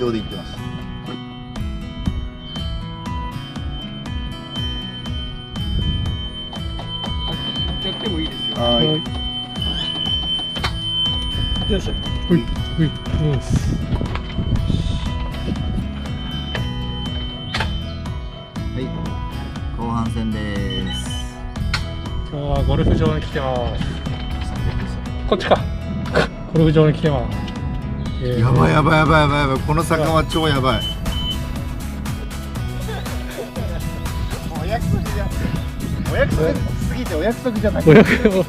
動で行ってます。やってもいいですよ。はい。よいしょ。ほいほい。はい。後半戦です。今日はゴルフ場に来てます。こっちか。ゴルフ場に来てます。やばいやばいやばいやばいやばい。この坂は超やばい。お約束じゃ。お約束すぎてお約束じゃなくて。お約束。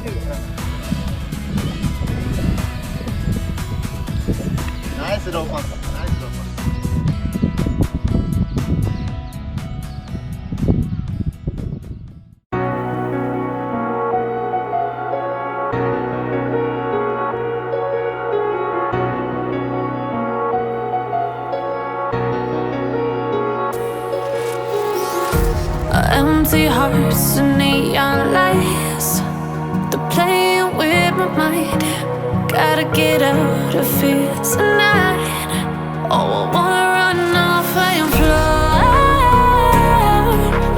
ナイスローパス。ナイスローパス。Empty hearts and neon lights, they're playing with my mind. Gotta get out of here tonight. Oh, I wanna run off and fly.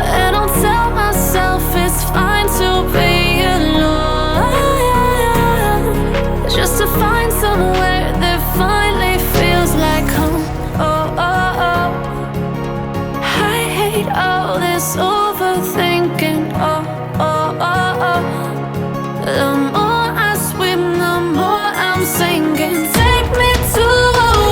And I'll tell myself it's fine to be alone, just to find somewhere that finally feels like home. Oh, oh, oh. I hate all this overthinking. Oh, oh, oh, oh. The more I swim, the more I'm sinking. Take me to a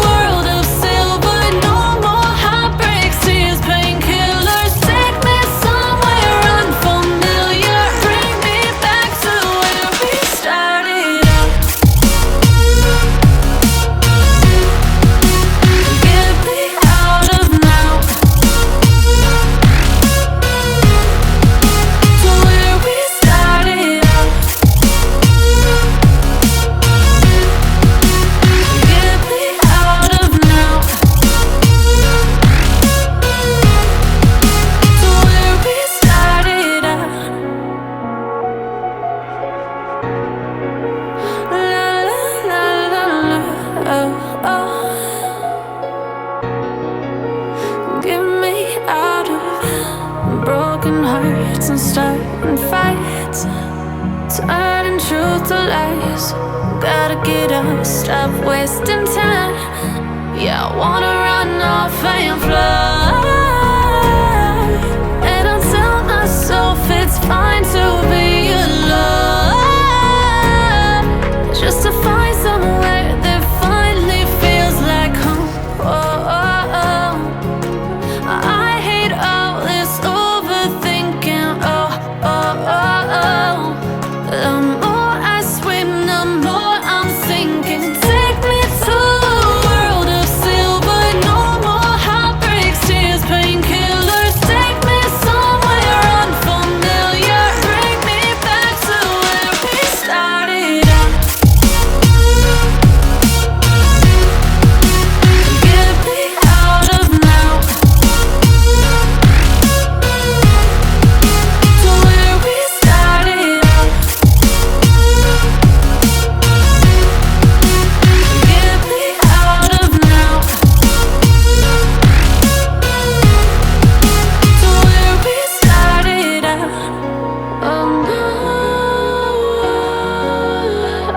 world of silver. No more heartbreaks, tears, painkillers. Take me somewhere unfamiliar. Bring me back to where we started out. Get me out of now. To where we started out. Get me out of now. To where we started out. La la la la la. Oh, oh. Get me out of broken hearts and starting fights, turning truth to lies. Gotta get up, stop wasting time. Yeah, I wanna run off and fly. And I'll tell myself it's fine to be alone, just to find somewhere that finally feels like home. Oh, oh, oh. I hate all this overthinking. Oh, oh, oh, oh. The more I swim, the more I'm sinking. Take me to a world of silver. No more heartbreaks, tears, painkillers. Take me somewhere unfamiliar. Bring me back to where we started out. Get me out of now. To where we started out. Get me out of now. To where we started out. Oh no. Oh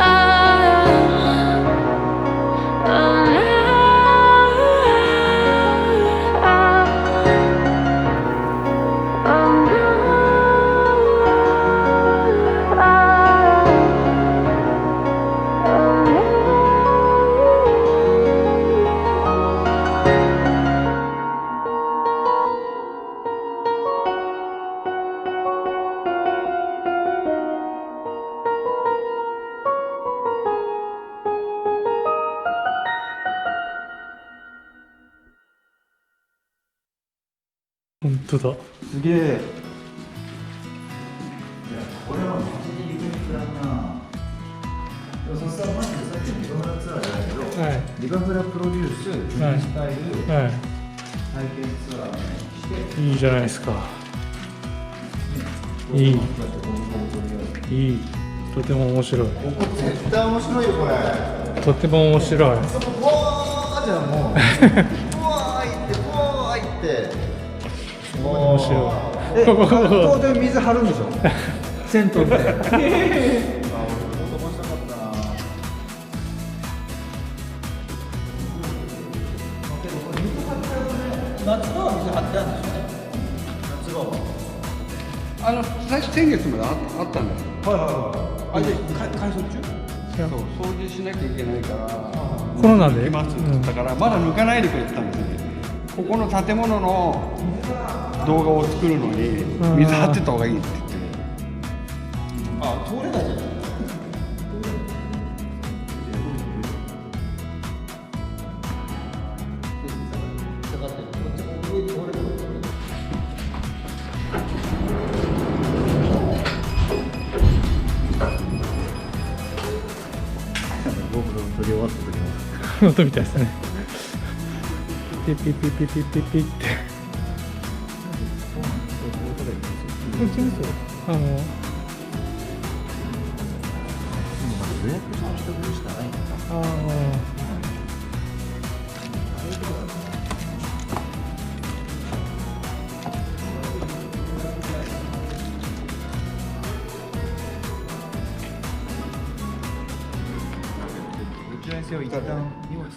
本当だ。すげえ。いや、これはマジで夢膨らむな。でもさすがマジでさっきのリバフラツアーじゃないけど、はい。リバフラプロデュース、フリースタイル、は体験ツアーして、い。いいじゃないですか。いい。いい。とても面白い。ここ絶対面白いよこれ。とても面白い。そこボーンってじゃんもう。うわーいって、うわーいって。面白い。当然水張るんでしょ。銭湯で。夏場は水張ってあるんですよね。夏場は。最初先月まであったんですよ。はいはいはい。あ、じゃあ改装中？そう掃除しなきゃいけないからコロナで抜きますって言ったから、まだ抜かないでくれてたんですね。ここの建物の動画を作るのに水張ってた方がいいって言って。あ、通れないじゃない。撮り終わった時の音みたいですね。ピッピッピッピッピッピッピッって。予約した人分しかないんだ。打ち合わせを一旦荷物を